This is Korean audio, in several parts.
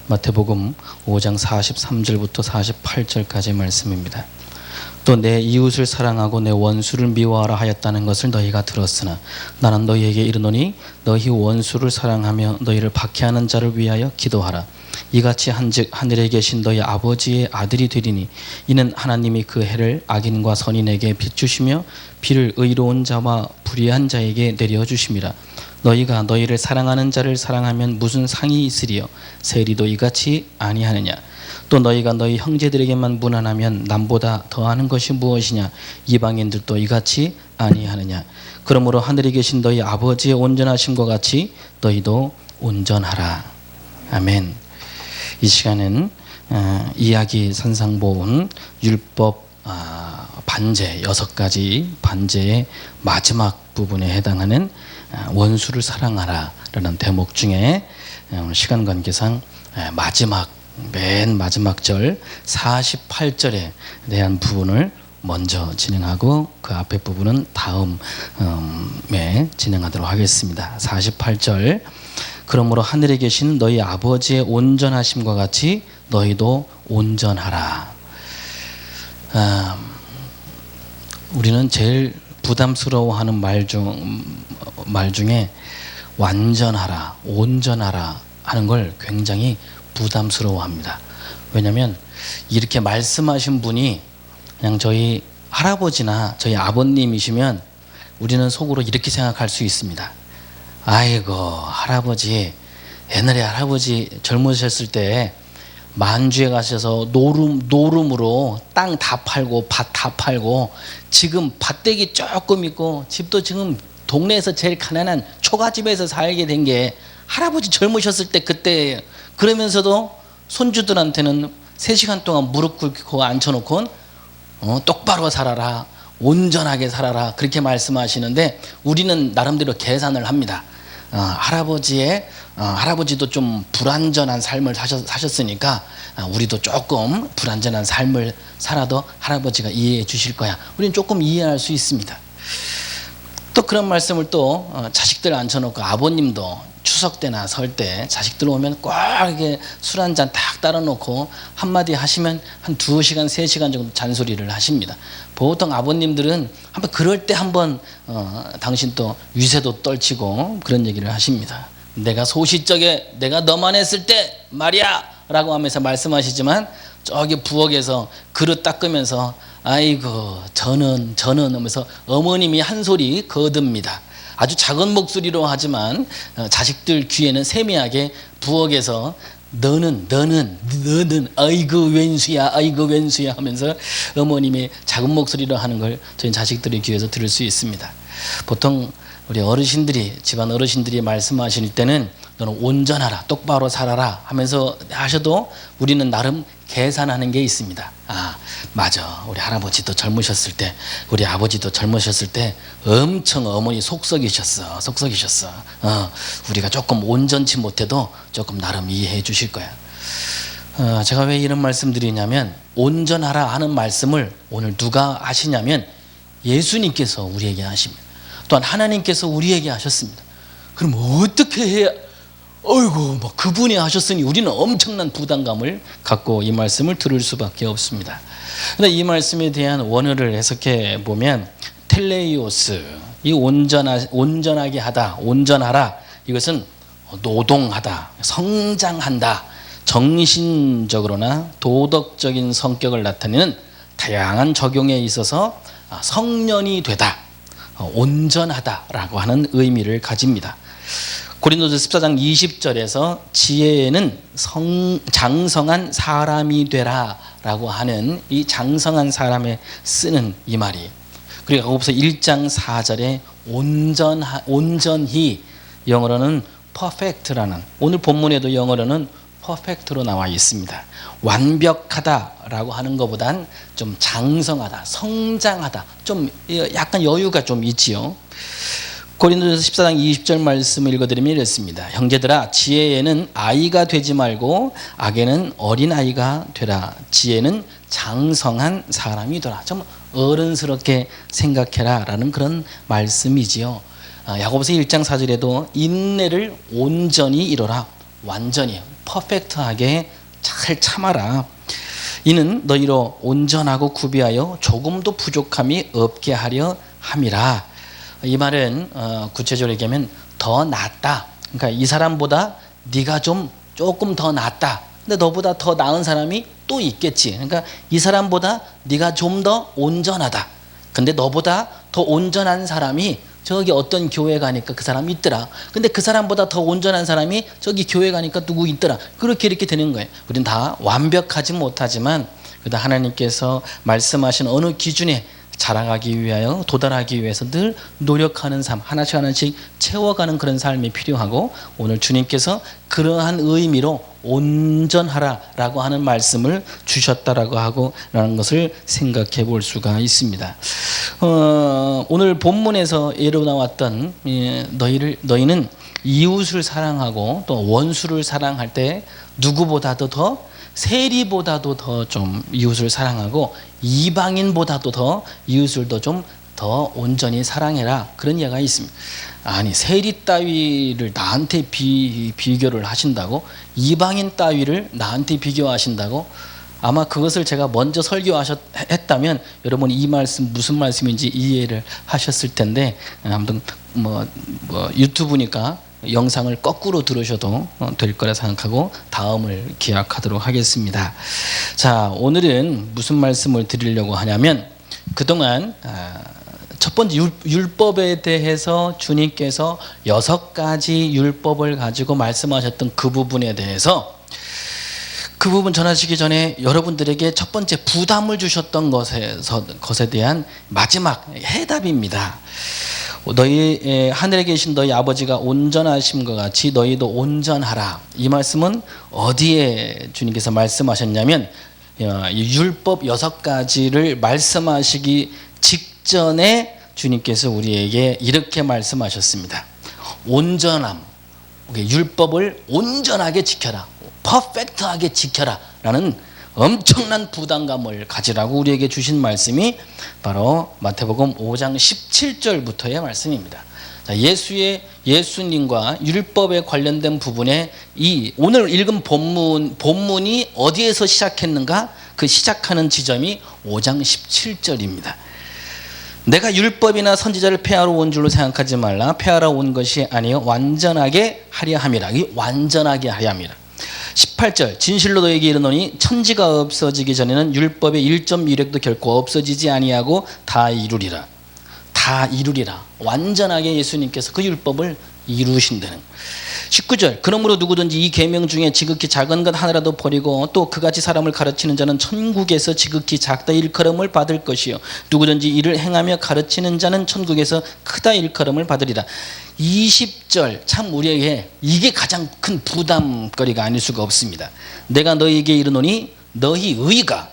마태복음 5장 43절부터 48절까지의 말씀입니다. 또 내 이웃을 사랑하고 내 원수를 미워하라 하였다는 것을 너희가 들었으나 나는 너희에게 이르노니 너희 원수를 사랑하며 너희를 박해하는 자를 위하여 기도하라. 이같이 한즉 하늘에 계신 너희 아버지의 아들이 되리니 이는 하나님이 그 해를 악인과 선인에게 비추시며 비를 의로운 자와 불의한 자에게 내려주심이라. 너희가 너희를 사랑하는 자를 사랑하면 무슨 상이 있으리요? 세리도 이같이 아니하느냐? 또 너희가 너희 형제들에게만 무난하면 남보다 더하는 것이 무엇이냐? 이방인들도 이같이 아니하느냐? 그러므로 하늘에 계신 너희 아버지의 온전하심과 같이 너희도 온전하라. 아멘. 이 시간은 이야기 산상보훈 율법 반제 6가지 반제의 마지막 부분에 해당하는 원수를 사랑하라 라는 대목 중에 오늘 시간 관계상 맨 마지막 절 48절에 대한 부분을 먼저 진행하고 그 앞에 부분은 다음에 진행하도록 하겠습니다. 48절 그러므로 하늘에 계신 너희 아버지의 온전하심과 같이 너희도 온전하라. 우리는 제일 부담스러워하는 말 중에 완전하라, 온전하라 하는 걸 굉장히 부담스러워합니다. 왜냐하면 이렇게 말씀하신 분이 그냥 저희 할아버지나 저희 아버님이시면 우리는 속으로 이렇게 생각할 수 있습니다. 아이고 할아버지, 옛날에 할아버지 젊으셨을 때 만주에 가셔서 노름으로 땅 다 팔고 밭 다 팔고 지금 밭대기 조금 있고 집도 지금 동네에서 제일 가난한 초가집에서 살게 된 게 할아버지 젊으셨을 때 그때. 그러면서도 손주들한테는 3시간 동안 무릎 꿇고 앉혀놓고 똑바로 살아라, 온전하게 살아라 그렇게 말씀하시는데 우리는 나름대로 계산을 합니다. 할아버지도 좀 불완전한 삶을 사셨으니까 우리도 조금 불완전한 삶을 살아도 할아버지가 이해해 주실 거야. 우리는 조금 이해할 수 있습니다. 또 그런 말씀을 또 자식들 앉혀놓고 아버님도 추석 때나 설 때 자식들 오면 꼭 이렇게 술 한 잔 딱 따라놓고 한마디 하시면 한 2시간, 3시간 정도 잔소리를 하십니다. 보통 아버님들은 한번 그럴 때 한번 당신 또 유세도 떨치고 그런 얘기를 하십니다. 내가 소시적에 내가 너만 했을 때 말이야 라고 하면서 말씀하시지만 저기 부엌에서 그릇 닦으면서 아이고 저는 하면서 어머님이 한 소리 거듭니다. 아주 작은 목소리로 하지만 자식들 귀에는 세미하게 부엌에서 너는 아이고 웬수야 하면서 어머님이 작은 목소리로 하는 걸 저희 자식들의 귀에서 들을 수 있습니다. 보통 우리 어르신들이 집안 어르신들이 말씀하실 때는 너는 온전하라, 똑바로 살아라 하면서 하셔도 우리는 나름 계산하는 게 있습니다. 맞아, 우리 할아버지도 젊으셨을 때 우리 아버지도 젊으셨을 때 엄청 어머니 속썩이셨어. 우리가 조금 온전치 못해도 조금 나름 이해해 주실 거야. 제가 왜 이런 말씀 드리냐면 온전하라 하는 말씀을 오늘 누가 하시냐면 예수님께서 우리에게 하십니다. 또한 하나님께서 우리에게 하셨습니다. 그럼 어떻게 해야 어이구 그분이 하셨으니 우리는 엄청난 부담감을 갖고 이 말씀을 들을 수밖에 없습니다. 그런데 이 말씀에 대한 원어를 해석해 보면 텔레이오스, 이 온전하게 하다, 온전하라, 이것은 노동하다, 성장한다, 정신적으로나 도덕적인 성격을 나타내는 다양한 적용에 있어서 성년이 되다, 온전하다라고 하는 의미를 가집니다. 고린도서 14장 20절에서 지혜에는 장성한 사람이 되라 라고 하는 이 장성한 사람에 쓰는 이 말이, 그리고 야고보서 1장 4절에 온전히, 영어로는 perfect라는, 오늘 본문에도 영어로는 perfect로 나와 있습니다. 완벽하다라고 하는 것보단 좀 장성하다, 성장하다, 좀 약간 여유가 좀 있지요. 고린도서 14장 20절 말씀을 읽어드리면 이렇습니다. 형제들아, 지혜에는 아이가 되지 말고 악에는 어린아이가 되라. 지혜는 장성한 사람이 되라. 좀 어른스럽게 생각해라 라는 그런 말씀이지요. 야고보서 1장 4절에도 인내를 온전히 이루라. 완전히 퍼펙트하게 잘 참아라. 이는 너희로 온전하고 구비하여 조금도 부족함이 없게 하려 함이라. 이 말은 구체적으로 얘기하면 더 낫다. 그러니까 이 사람보다 네가 조금 더 낫다. 근데 너보다 더 나은 사람이 또 있겠지. 그러니까 이 사람보다 네가 좀 더 온전하다. 근데 너보다 더 온전한 사람이 저기 어떤 교회 가니까 그 사람이 있더라. 근데 그 사람보다 더 온전한 사람이 저기 교회 가니까 누구 있더라. 그렇게 이렇게 되는 거예요. 우리는 다 완벽하지 못하지만 그래도 하나님께서 말씀하신 어느 기준에 자라가기 위하여 도달하기 위해서 늘 노력하는 삶, 하나씩 채워가는 그런 삶이 필요하고, 오늘 주님께서 그러한 의미로 온전하라라고 하는 말씀을 주셨다라고 하고 라는 것을 생각해 볼 수가 있습니다. 오늘 본문에서 예로 나왔던 너희는 이웃을 사랑하고 또 원수를 사랑할 때 누구보다도 더, 세리보다도 더 좀 이웃을 사랑하고 이방인보다도 더 이웃을 더 온전히 사랑해라, 그런 이야기가 있습니다. 아니, 세리 따위를 나한테 비교를 하신다고? 이방인 따위를 나한테 비교하신다고? 아마 그것을 제가 먼저 설교했다면 여러분이 이 말씀 무슨 말씀인지 이해를 하셨을 텐데, 아무튼 유튜브니까 영상을 거꾸로 들으셔도 될 거라 생각하고 다음을 기약하도록 하겠습니다. 자, 오늘은 무슨 말씀을 드리려고 하냐면, 그동안 첫 번째 율법에 대해서 주님께서 6가지 율법을 가지고 말씀하셨던 그 부분에 대해서, 그 부분 전하시기 전에 여러분들에게 첫 번째 부담을 주셨던 것에 대한 마지막 해답입니다. 너희 하늘에 계신 너희 아버지가 온전하심과 같이 너희도 온전하라. 이 말씀은 어디에 주님께서 말씀하셨냐면, 율법 6가지를 말씀하시기 직전에 주님께서 우리에게 이렇게 말씀하셨습니다. 온전함, 율법을 온전하게 지켜라, 퍼펙트하게 지켜라 라는 엄청난 부담감을 가지라고 우리에게 주신 말씀이 바로 마태복음 5장 17절부터의 말씀입니다. 자, 예수님과 율법에 관련된 부분에 이 오늘 읽은 본문이 어디에서 시작했는가? 그 시작하는 지점이 5장 17절입니다. 내가 율법이나 선지자를 폐하러 온 줄로 생각하지 말라. 폐하러 온 것이 아니요 완전하게 하려 함이라. 이 완전하게 하려 함이라. 18절, 진실로 너에게 이르노니 천지가 없어지기 전에는 율법의 1.1획도 결코 없어지지 아니하고 다 이루리라. 다 이루리라. 완전하게 예수님께서 그 율법을 이루신다는. 19절, 그러므로 누구든지 이 계명 중에 지극히 작은 것 하나라도 버리고 또 그같이 사람을 가르치는 자는 천국에서 지극히 작다 일컬음을 받을 것이요 누구든지 이를 행하며 가르치는 자는 천국에서 크다 일컬음을 받으리라. 20절, 참 우리에게 이게 가장 큰 부담거리가 아닐 수가 없습니다. 내가 너희에게 이르노니 너희 의가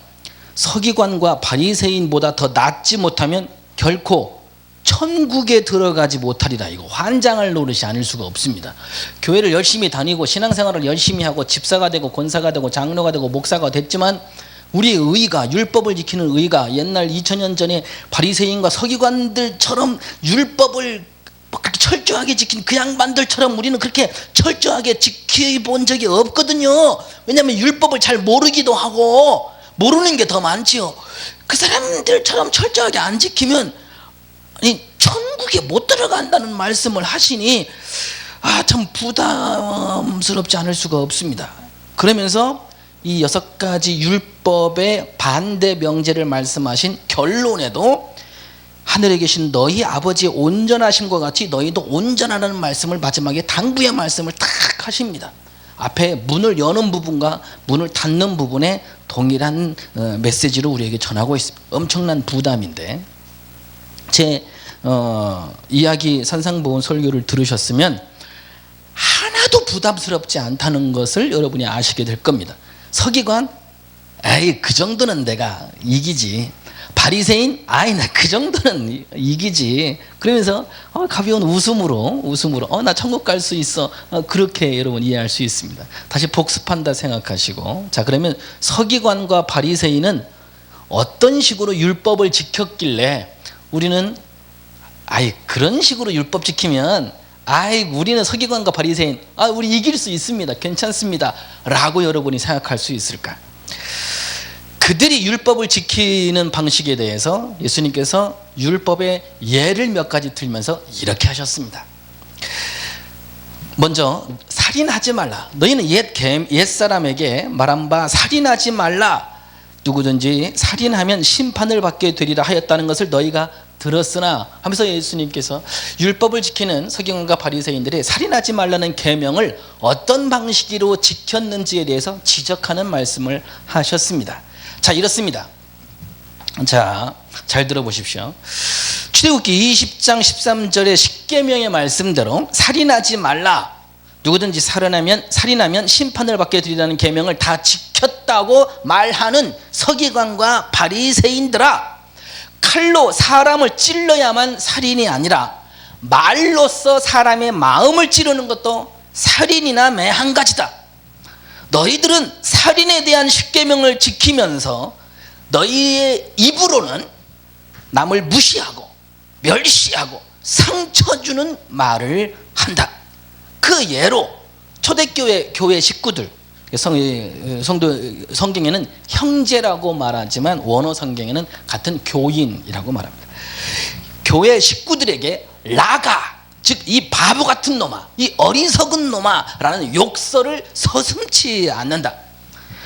서기관과 바리새인보다 더 낫지 못하면 결코 천국에 들어가지 못하리라. 이거 환장할 노릇이 아닐 수가 없습니다. 교회를 열심히 다니고 신앙생활을 열심히 하고 집사가 되고 권사가 되고 장로가 되고 목사가 됐지만 우리의 의가, 율법을 지키는 의가 옛날 2000년 전에 바리새인과 서기관들처럼 율법을 그렇게 철저하게 지킨 그 양반들처럼 우리는 그렇게 철저하게 지켜본 적이 없거든요. 왜냐하면 율법을 잘 모르기도 하고 모르는 게 더 많지요. 그 사람들처럼 철저하게 안 지키면 천국에 못 들어간다는 말씀을 하시니 참 부담스럽지 않을 수가 없습니다. 그러면서 이 6가지 율법의 반대 명제를 말씀하신 결론에도 하늘에 계신 너희 아버지의 온전하심과 같이 너희도 온전하라는 말씀을 마지막에 당부의 말씀을 딱 하십니다. 앞에 문을 여는 부분과 문을 닫는 부분에 동일한 메시지로 우리에게 전하고 있습니다. 엄청난 부담인데, 제 이야기 산상보훈 설교를 들으셨으면 하나도 부담스럽지 않다는 것을 여러분이 아시게 될 겁니다. 서기관, 에이 그 정도는 내가 이기지. 바리새인, 아이 나 그 정도는 이기지. 그러면서 가벼운 웃음으로 나 천국 갈 수 있어. 그렇게 여러분 이해할 수 있습니다. 다시 복습한다 생각하시고, 자 그러면 서기관과 바리새인은 어떤 식으로 율법을 지켰길래 우리는 그런 식으로 율법 지키면 아이고 우리는 서기관과 바리새인, 우리 이길 수 있습니다, 괜찮습니다 라고 여러분이 생각할 수 있을까? 그들이 율법을 지키는 방식에 대해서 예수님께서 율법의 예를 몇 가지 들면서 이렇게 하셨습니다. 먼저 살인하지 말라. 너희는 옛사람에게 말한 바 살인하지 말라. 누구든지 살인하면 심판을 받게 되리라 하였다는 것을 너희가 들었으나 하면서 예수님께서 율법을 지키는 서기관과 바리새인들의 살인하지 말라는 계명을 어떤 방식으로 지켰는지에 대해서 지적하는 말씀을 하셨습니다. 자, 이렇습니다. 자, 잘 들어보십시오. 출애굽기 20장 13절의 십계명의 말씀대로 살인하지 말라, 누구든지 살인하면 심판을 받게 되리라는 계명을 다 지켰다고 말하는 서기관과 바리새인들아, 칼로 사람을 찔러야만 살인이 아니라 말로써 사람의 마음을 찌르는 것도 살인이나 매한가지다. 너희들은 살인에 대한 십계명을 지키면서 너희의 입으로는 남을 무시하고 멸시하고 상처 주는 말을 한다. 그 예로 초대교회 교회 식구들, 성경에는 형제라고 말하지만 원어 성경에는 같은 교인이라고 말합니다. 교회 식구들에게 라가, 즉 이 바보 같은 놈아, 이 어리석은 놈아 라는 욕설을 서슴지 않는다.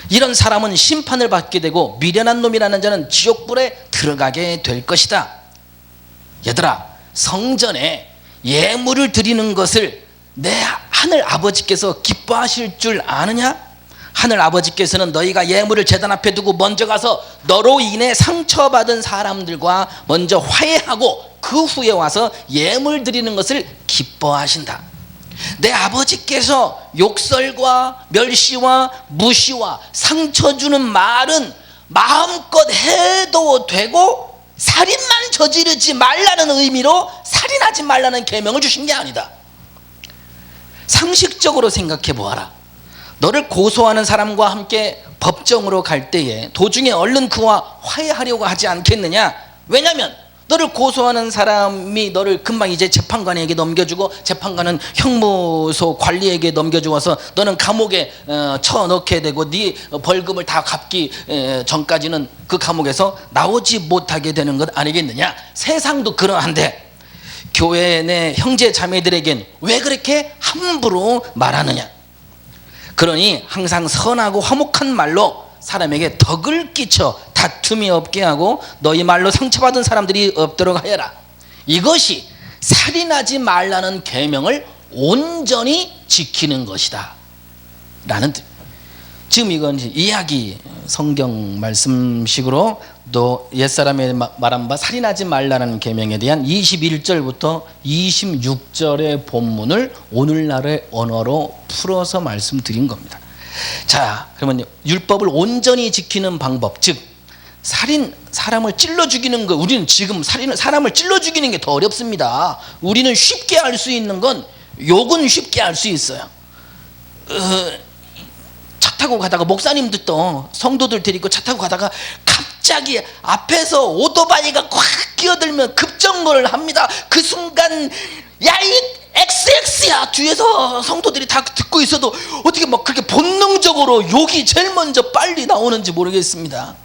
이런 사람은 심판을 받게 되고 미련한 놈이라는 자는 지옥불에 들어가게 될 것이다. 얘들아, 성전에 예물을 드리는 것을 내 하늘 아버지께서 기뻐하실 줄 아느냐? 하늘 아버지께서는 너희가 예물을 제단 앞에 두고 먼저 가서 너로 인해 상처받은 사람들과 먼저 화해하고 그 후에 와서 예물 드리는 것을 기뻐하신다. 내 아버지께서 욕설과 멸시와 무시와 상처 주는 말은 마음껏 해도 되고 살인만 저지르지 말라는 의미로 살인하지 말라는 계명을 주신 게 아니다. 상식적으로 생각해 보아라. 너를 고소하는 사람과 함께 법정으로 갈 때에 도중에 얼른 그와 화해하려고 하지 않겠느냐? 왜냐하면 너를 고소하는 사람이 너를 금방 이제 재판관에게 넘겨주고 재판관은 형무소 관리에게 넘겨주어서 너는 감옥에 쳐넣게 되고 네 벌금을 다 갚기 전까지는 그 감옥에서 나오지 못하게 되는 것 아니겠느냐? 세상도 그러한데 교회 내 형제 자매들에겐 왜 그렇게 함부로 말하느냐? 그러니 항상 선하고 화목한 말로 사람에게 덕을 끼쳐 다툼이 없게 하고 너희 말로 상처받은 사람들이 없도록 하여라. 이것이 살인하지 말라는 계명을 온전히 지키는 것이다 라는 뜻. 지금 이건 이야기 성경 말씀식으로 또 옛사람에 말한 바 살인하지 말라는 계명에 대한 21절부터 26절의 본문을 오늘날의 언어로 풀어서 말씀드린 겁니다. 자, 그러면 율법을 온전히 지키는 방법, 즉 사람을 찔러 죽이는 거, 우리는 지금 사람을 찔러 죽이는 게 더 어렵습니다. 우리는 쉽게 할 수 있는 건 욕은 쉽게 할 수 있어요. 차 타고 가다가 목사님들도 성도들 데리고 차 타고 가다가 갑자기 앞에서 오토바이가 꽉 끼어들면 급정거를 합니다. 그 순간 야 이 XX야 뒤에서 성도들이 다 듣고 있어도 어떻게 막 그렇게 본능적으로 욕이 제일 먼저 빨리 나오는지 모르겠습니다.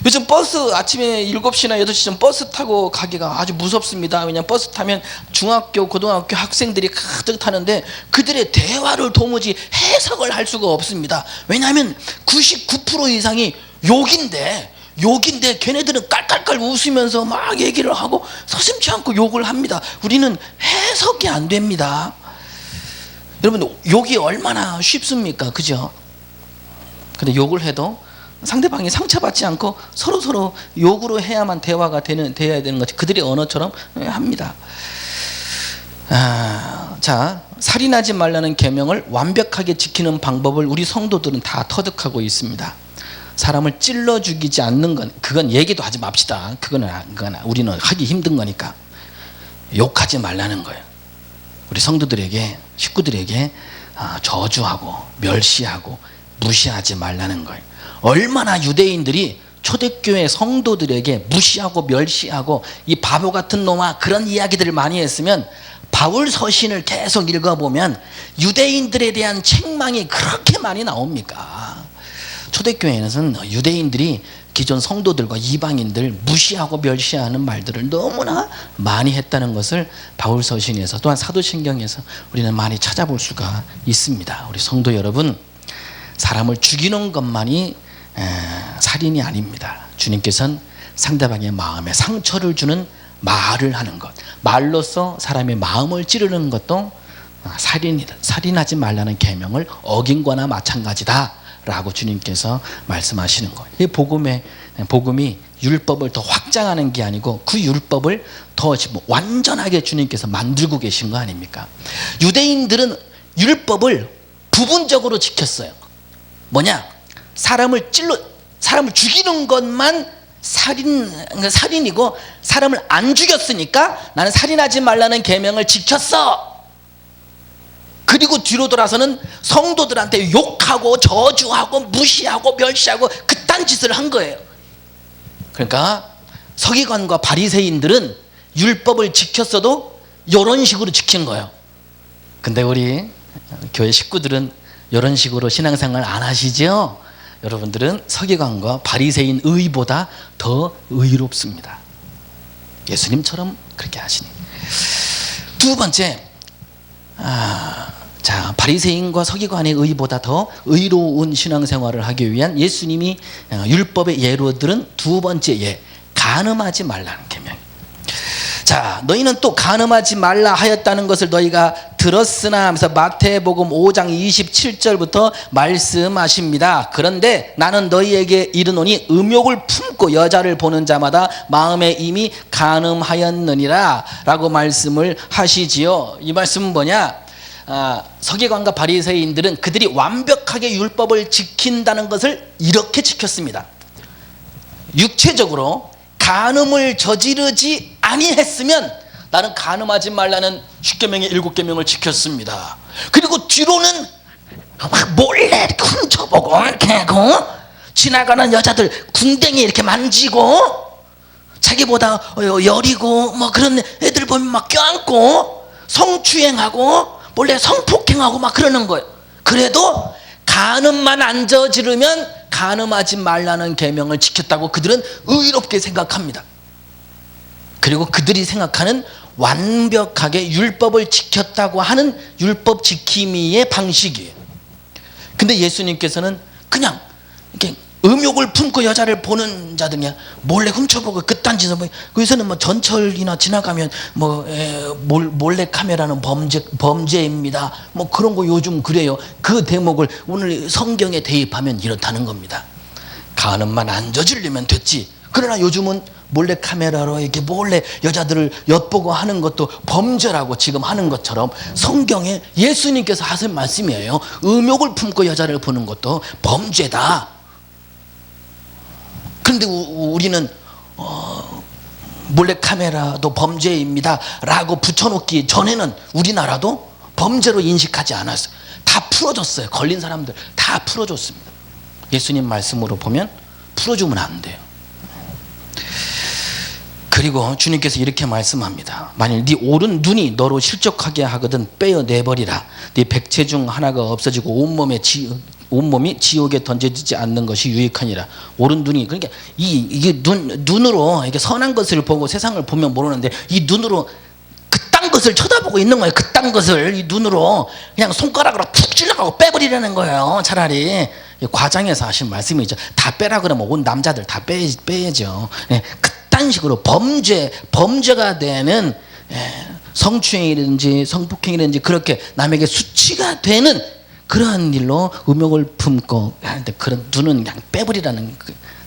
요즘 버스 아침에 7시나 8시쯤 버스 타고 가기가 아주 무섭습니다. 왜냐하면 버스 타면 중학교 고등학교 학생들이 가득 타는데 그들의 대화를 도무지 해석을 할 수가 없습니다. 왜냐하면 99% 이상이 욕인데 걔네들은 깔깔깔 웃으면서 막 얘기를 하고 서슴지 않고 욕을 합니다. 우리는 해석이 안 됩니다. 여러분, 욕이 얼마나 쉽습니까? 그죠? 근데 욕을 해도 상대방이 상처받지 않고 서로 욕으로 해야만 돼야 되는 것이 그들의 언어처럼 합니다. 자, 살인하지 말라는 계명을 완벽하게 지키는 방법을 우리 성도들은 다 터득하고 있습니다. 사람을 찔러 죽이지 않는 건, 그건 얘기도 하지 맙시다. 그건 우리는 하기 힘든 거니까. 욕하지 말라는 거예요. 우리 성도들에게, 식구들에게 저주하고 멸시하고 무시하지 말라는 거예요. 얼마나 유대인들이 초대교회 성도들에게 무시하고 멸시하고 이 바보 같은 놈아 그런 이야기들을 많이 했으면 바울 서신을 계속 읽어보면 유대인들에 대한 책망이 그렇게 많이 나옵니까? 초대교회에서는 유대인들이 기존 성도들과 이방인들 무시하고 멸시하는 말들을 너무나 많이 했다는 것을 바울 서신에서 또한 사도신경에서 우리는 많이 찾아볼 수가 있습니다. 우리 성도 여러분, 사람을 죽이는 것만이 살인이 아닙니다. 주님께서는 상대방의 마음에 상처를 주는 말을 하는 것, 말로써 사람의 마음을 찌르는 것도 살인이다. 살인하지 말라는 계명을 어긴 거나 마찬가지다 라고 주님께서 말씀하시는 거예요. 이 복음이 율법을 더 확장하는 게 아니고 그 율법을 더 완전하게 주님께서 만들고 계신 거 아닙니까? 유대인들은 율법을 부분적으로 지켰어요. 뭐냐? 사람을 죽이는 것만 살인이고, 사람을 안 죽였으니까 나는 살인하지 말라는 계명을 지켰어. 그리고 뒤로 돌아서는 성도들한테 욕하고 저주하고 무시하고 멸시하고 그딴 짓을 한 거예요. 그러니까 서기관과 바리새인들은 율법을 지켰어도 이런 식으로 지킨 거예요. 근데 우리 교회 식구들은 이런 식으로 신앙생활 안 하시죠? 여러분들은 서기관과 바리새인 의보다 더 의롭습니다. 예수님처럼 그렇게 하시니. 두 번째, 바리새인과 서기관의 의보다 더 의로운 신앙생활을 하기 위한 예수님이 율법의 예로 들은 두 번째 예, 간음하지 말라는 계명. 자, 너희는 또 간음하지 말라 하였다는 것을 너희가 들었으나 하면서 마태복음 5장 27절부터 말씀하십니다. 그런데 나는 너희에게 이르노니 음욕을 품고 여자를 보는 자마다 마음에 이미 간음하였느니라 라고 말씀을 하시지요. 이 말씀은 뭐냐? 서기관과 바리새인들은 그들이 완벽하게 율법을 지킨다는 것을 이렇게 지켰습니다. 육체적으로 간음을 저지르지 아니했으면 나는 간음하지 말라는 10계명의 7계명을 지켰습니다. 그리고 뒤로는 몰래 훔쳐보고 이렇게 지나가는 여자들 궁뎅이 이렇게 만지고 자기보다 여리고 뭐 그런 애들 보면 막 껴안고 성추행하고 몰래 성폭행하고 막 그러는 거예요. 그래도 간음만 안 저지르면 간음하지 말라는 계명을 지켰다고 그들은 의롭게 생각합니다. 그리고 그들이 생각하는 완벽하게 율법을 지켰다고 하는 율법 지킴이의 방식이에요. 근데 예수님께서는 그냥 이렇게 음욕을 품고 여자를 보는 자들이야 몰래 훔쳐보고 그딴 짓을 거기서는 뭐 전철이나 지나가면 몰래 카메라는 범죄입니다. 뭐 그런 거 요즘 그래요. 그 대목을 오늘 성경에 대입하면 이렇다는 겁니다. 간음만 안 저지르면 됐지. 그러나 요즘은 몰래 카메라로 이렇게 몰래 여자들을 엿보고 하는 것도 범죄라고 지금 하는 것처럼 성경에 예수님께서 하신 말씀이에요. 음욕을 품고 여자를 보는 것도 범죄다. 그런데 우리는 몰래카메라도 범죄입니다 라고 붙여놓기 전에는 우리나라도 범죄로 인식하지 않았어요. 다 풀어줬어요. 걸린 사람들 다 풀어줬습니다. 예수님 말씀으로 보면 풀어주면 안 돼요. 그리고 주님께서 이렇게 말씀합니다. 만일 네 오른 눈이 너로 실족하게 하거든 빼어내버리라. 네 백체 중 하나가 없어지고 온몸이 지옥에 던져지지 않는 것이 유익하니라. 오른 눈이, 그러니까 이게 눈으로 이렇게 선한 것을 보고 세상을 보면 모르는데 이 눈으로 그딴 것을 쳐다보고 있는 거예요. 그딴 것을 이 눈으로 그냥 손가락으로 푹 찔러가고 빼버리라는 거예요. 차라리 과장해서 하신 말씀이죠. 다 빼라 그러면 온 남자들 다 빼야죠. 그딴 식으로 범죄가 되는 성추행이든지 성폭행이든지 그렇게 남에게 수치가 되는 그러한 일로 음욕을 품고 하는데 그런 눈은 그냥 빼버리라는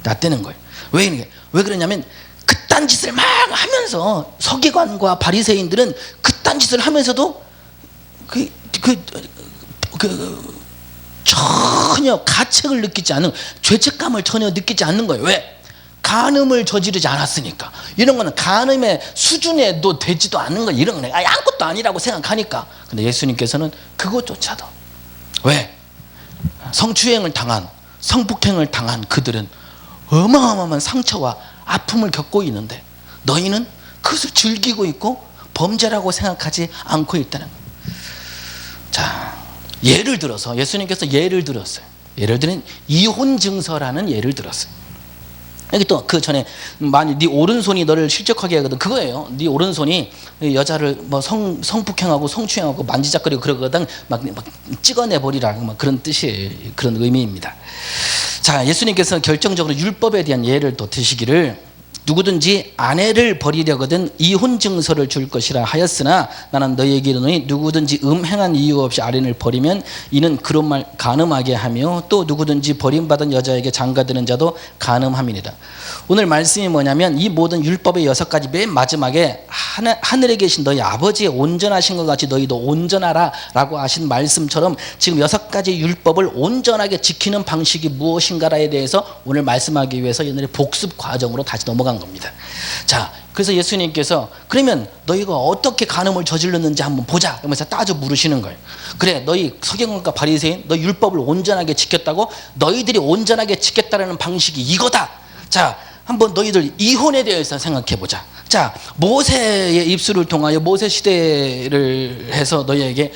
낫대는 거예요. 왜 그러냐면 그딴 짓을 막 하면서 서기관과 바리새인들은 그딴 짓을 하면서도 전혀 가책을 느끼지 않는, 죄책감을 전혀 느끼지 않는 거예요. 왜? 간음을 저지르지 않았으니까. 이런 거는 간음의 수준에도 되지도 않는 거예요. 이런 거는 아무것도 아니라고 생각하니까. 근데 예수님께서는 그것조차도, 왜? 성추행을 당한, 성폭행을 당한 그들은 어마어마한 상처와 아픔을 겪고 있는데 너희는 그것을 즐기고 있고 범죄라고 생각하지 않고 있다는 거예요. 자, 예를 들어서 예수님께서 예를 들었어요. 예를 들은 이혼 증서라는 예를 들었어요. 여기 또 그 전에 만일 네 오른손이 너를 실족하게 하거든, 그거예요. 네 오른손이 여자를 뭐 성폭행하고 성추행하고 만지작거리고 그러거든, 막 찍어내버리라, 막 그런 뜻이, 그런 의미입니다. 자, 예수님께서 결정적으로 율법에 대한 예를 또 드시기를, 누구든지 아내를 버리려거든 이혼 증서를 줄 것이라 하였으나 나는 너희에게 이르노니 누구든지 음행한 이유 없이 아내를 버리면 이는 그런 말 간음하게 하며 또 누구든지 버림받은 여자에게 장가드는 자도 간음함이니라. 오늘 말씀이 뭐냐면 이 모든 율법의 6가지 맨 마지막에 하늘에 계신 너희 아버지의 온전하신 것 같이 너희도 온전하라 라고 하신 말씀처럼 지금 6가지 율법을 온전하게 지키는 방식이 무엇인가에 대해서 오늘 말씀하기 위해서 옛날에 복습 과정으로 다시 넘어간 겁니다. 자, 그래서 예수님께서 그러면 너희가 어떻게 간음을 저질렀는지 한번 보자 그러면서 따져 물으시는 거예요. 그래, 너희 서기관과 바리새인 너 율법을 온전하게 지켰다고? 너희들이 온전하게 지켰다는 방식이 이거다. 자, 한번 너희들 이혼에 대해서 생각해 보자. 자, 모세의 입술을 통하여 모세 시대를 해서 너희에게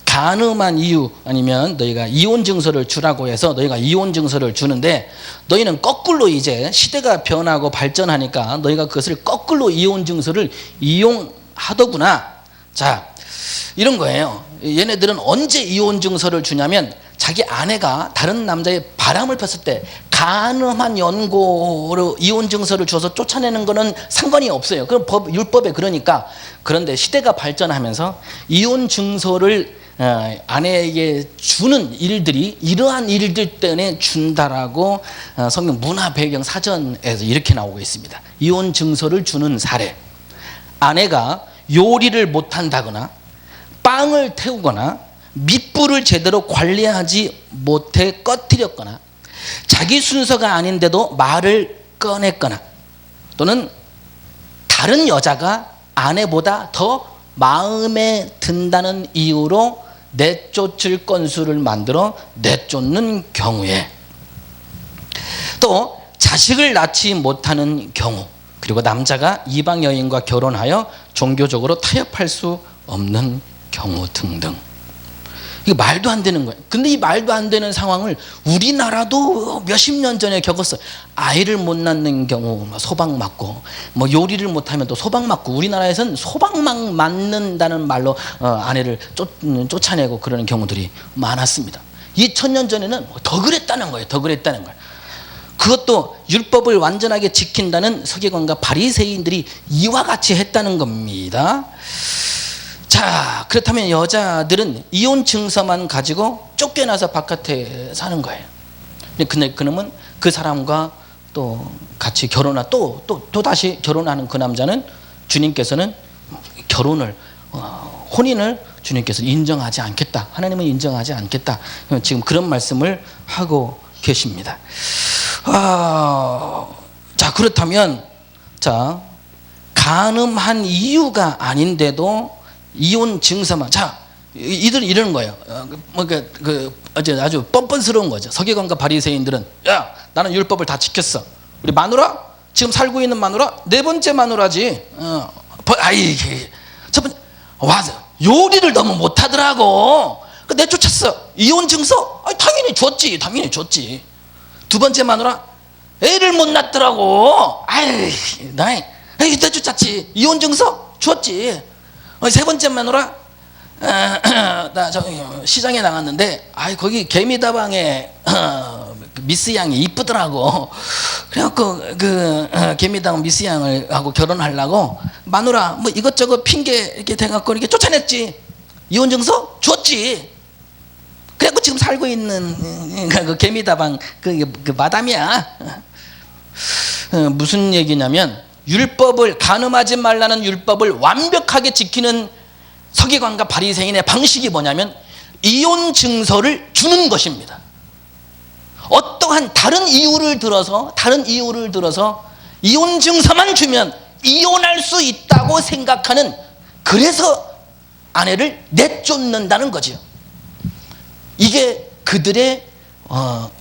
간음한 이유 아니면 너희가 이혼 증서를 주라고 해서 너희가 이혼 증서를 주는데 너희는 거꾸로 이제 시대가 변하고 발전하니까 너희가 그것을 거꾸로 이혼 증서를 이용하더구나. 자, 이런 거예요. 얘네들은 언제 이혼 증서를 주냐면 자기 아내가 다른 남자의 바람을 폈을 때 간음한 연고로 이혼 증서를 줘서 쫓아내는 거는 상관이 없어요. 그럼 율법에 그러니까. 그런데 시대가 발전하면서 이혼 증서를 아내에게 주는 일들이 이러한 일들 때문에 준다라고 성경 문화 배경 사전에서 이렇게 나오고 있습니다. 이혼 증서를 주는 사례. 아내가 요리를 못한다거나 빵을 태우거나 밑불을 제대로 관리하지 못해 꺼뜨렸거나 자기 순서가 아닌데도 말을 꺼냈거나 또는 다른 여자가 아내보다 더 마음에 든다는 이유로 내쫓을 건수를 만들어 내쫓는 경우에, 또 자식을 낳지 못하는 경우, 그리고 남자가 이방 여인과 결혼하여 종교적으로 타협할 수 없는 경우 등등. 이게 말도 안 되는 거예요. 근데 이 말도 안 되는 상황을 우리나라도 몇십 년 전에 겪었어요. 아이를 못 낳는 경우 소방 맞고, 뭐 요리를 못하면 또 소방 맞고, 우리나라에서는 소방망 맞는다는 말로 아내를 쫓아내고 그러는 경우들이 많았습니다. 2000년 전에는 더 그랬다는 거예요. 더 그랬다는 거예요. 그것도 율법을 완전하게 지킨다는 서기관과 바리새인들이 이와 같이 했다는 겁니다. 자, 그렇다면 여자들은 이혼 증서만 가지고 쫓겨나서 바깥에 사는 거예요. 근데 그놈은 그 사람과 또 같이 또 다시 결혼하는 그 남자는 주님께서는 결혼을, 혼인을 주님께서 인정하지 않겠다. 하나님은 인정하지 않겠다. 지금 그런 말씀을 하고 계십니다. 자, 그렇다면, 자, 간음한 이유가 아닌데도 이혼 증서만, 자, 이들은 이러는 거예요. 아주 뻔뻔스러운 거죠. 서기관과 바리새인들은, 야, 나는 율법을 다 지켰어. 우리 마누라, 지금 살고 있는 마누라, 4번째 마누라지. 첫 번째, 맞아, 요리를 너무 못하더라고. 내쫓았어. 이혼 증서? 당연히 줬지. 2번째 마누라, 애를 못 낳더라고. 내쫓았지. 이혼 증서? 줬지. 3번째 마누라, 나 시장에 나갔는데, 거기 개미다방에 미스 양이 이쁘더라고. 그래갖고 개미다방 미스 양을 하고 결혼하려고 마누라 뭐 이것저것 핑계 이렇게 대갖고 이렇게 쫓아냈지. 이혼 증서 줬지. 그래갖고 지금 살고 있는 그 개미다방 그 마담이야. 무슨 얘기냐면, 율법을, 간음하지 말라는 율법을 완벽하게 지키는 서기관과 바리새인의 방식이 뭐냐면 이혼 증서를 주는 것입니다. 어떠한 다른 이유를 들어서 이혼 증서만 주면 이혼할 수 있다고 생각하는, 그래서 아내를 내쫓는다는 거죠. 이게 그들의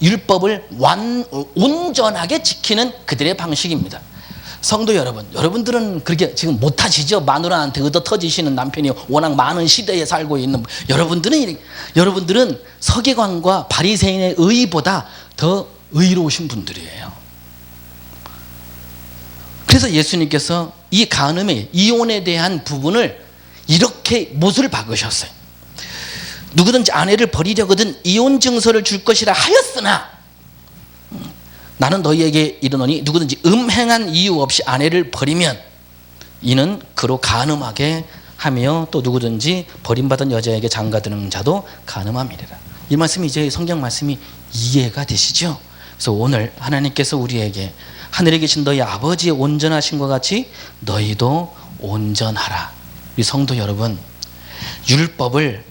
율법을 온전하게 지키는 그들의 방식입니다. 성도 여러분, 여러분들은 그렇게 지금 못하시죠? 마누라한테 얻어 터지시는 남편이 워낙 많은 시대에 살고 있는 여러분들은 서기관과 바리새인의 의보다 더 의로우신 분들이에요. 그래서 예수님께서 이 간음의 이혼에 대한 부분을 이렇게 못을 박으셨어요. 누구든지 아내를 버리려거든 이혼 증서를 줄 것이라 하였으나 나는 너희에게 이르노니 누구든지 음행한 이유 없이 아내를 버리면 이는 그로 간음하게 하며 또 누구든지 버림받은 여자에게 장가드는 자도 간음함이리라. 이 말씀이 이제 성경 말씀이 이해가 되시죠? 그래서 오늘 하나님께서 우리에게 하늘에 계신 너희 아버지의 온전하신 것 같이 너희도 온전하라. 우리 성도 여러분, 율법을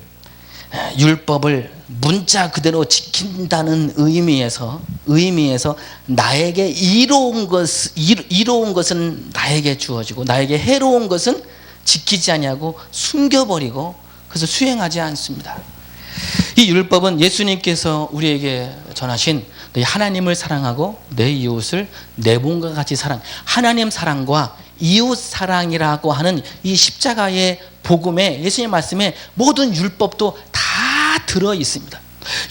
문자 그대로 지킨다는 의미에서 나에게 이로운 것은 나에게 주어지고 나에게 해로운 것은 지키지 아니하고 숨겨버리고 그래서 수행하지 않습니다. 이 율법은 예수님께서 우리에게 전하신 너희 하나님을 사랑하고 내 이웃을 내 몸과 같이 사랑, 하나님 사랑과 이웃 사랑이라고 하는 이 십자가의 복음에 예수님 말씀에 모든 율법도 다 들어 있습니다.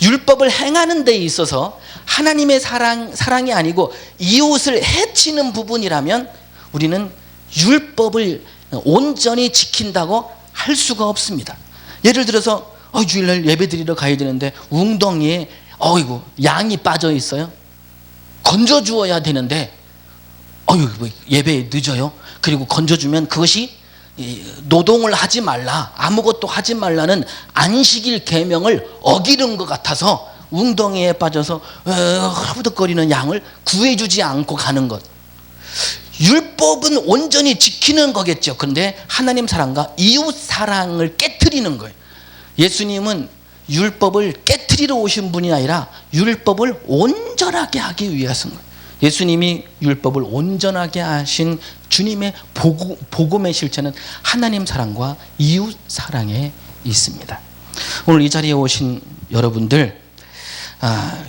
율법을 행하는 데 있어서 하나님의 사랑이 아니고 이웃을 해치는 부분이라면 우리는 율법을 온전히 지킨다고 할 수가 없습니다. 예를 들어서 주일날 예배 드리러 가야 되는데 웅덩이에 양이 빠져 있어요. 건져 주어야 되는데 예배에 늦어요. 그리고 건져주면 그것이 노동을 하지 말라, 아무것도 하지 말라는 안식일 계명을 어기는 것 같아서 웅덩이에 빠져서 허우덕거리는 양을 구해주지 않고 가는 것. 율법은 온전히 지키는 거겠죠. 그런데 하나님 사랑과 이웃 사랑을 깨트리는 거예요. 예수님은 율법을 깨트리러 오신 분이 아니라 율법을 온전하게 하기 위해서 거예요. 예수님이 율법을 온전하게 하신 주님의 복음의 실체는 하나님 사랑과 이웃 사랑에 있습니다. 오늘 이 자리에 오신 여러분들,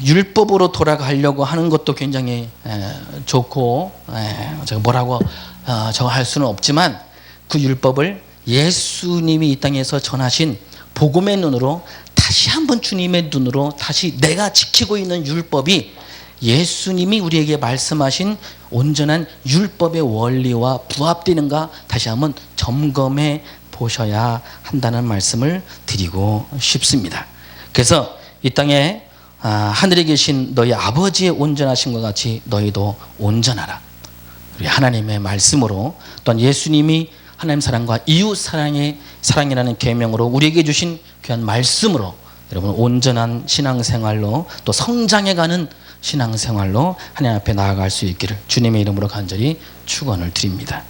율법으로 돌아가려고 하는 것도 굉장히 좋고 제가 뭐라고 정할 수는 없지만 그 율법을 예수님이 이 땅에서 전하신 복음의 눈으로 다시 한번 주님의 눈으로 다시 내가 지키고 있는 율법이 예수님이 우리에게 말씀하신 온전한 율법의 원리와 부합되는가 다시 한번 점검해 보셔야 한다는 말씀을 드리고 싶습니다. 그래서 이 땅에 하늘에 계신 너희 아버지의 온전하신 것 같이 너희도 온전하라. 우리 하나님의 말씀으로 또한 예수님이 하나님 사랑과 이웃 사랑이라는 계명으로 우리에게 주신 귀한 말씀으로 여러분 온전한 신앙생활로 또 성장해가는 신앙생활로 하나님 앞에 나아갈 수 있기를 주님의 이름으로 간절히 축원을 드립니다.